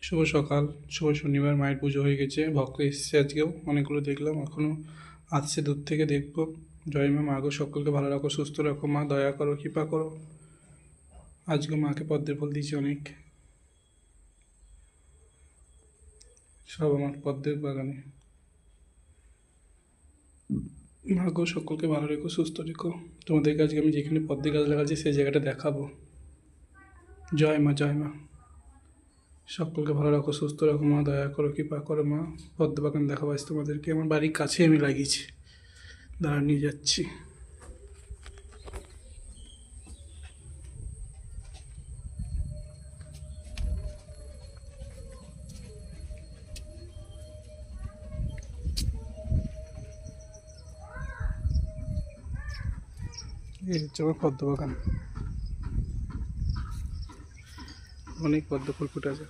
শুভ সকাল, শুভ শনিবার। মায়ের পুজো হয়ে গেছে, ভক্ত এসেছে আজকেও অনেকগুলো দেখলাম, এখনও আসছে দূর থেকে দেখবো। জয় মা, মাগো সকলকে ভালো রাখো, সুস্থ রাখো মা, দয়া করো, কৃপা করো। আজকে মাকে পদ্মের ফুল দিয়েছি অনেক, সব আমার পদ্মের বাগানে। মাগো সকলকে ভালো রেখো, সুস্থ রেখো। তোমাদেরকে আজকে আমি যেখানে পদ্মের গাছ লাগাচ্ছি সেই জায়গাটা দেখাবো। জয় মা, জয় মা। সকলকে ভালো রাখো, সুস্থ রাখো মা, দয়া করো, কৃপা করো মা। পদ্ম বাগান দেখাবো আজ তোমাদেরকে, আমার বাড়ির কাছে আমি লাগিয়েছি, দাঁড়া নিয়ে যাচ্ছি। এই হচ্ছে আমার পদ্ম বাগান, অনেক পদ্ম ফুল ফুটে আছে।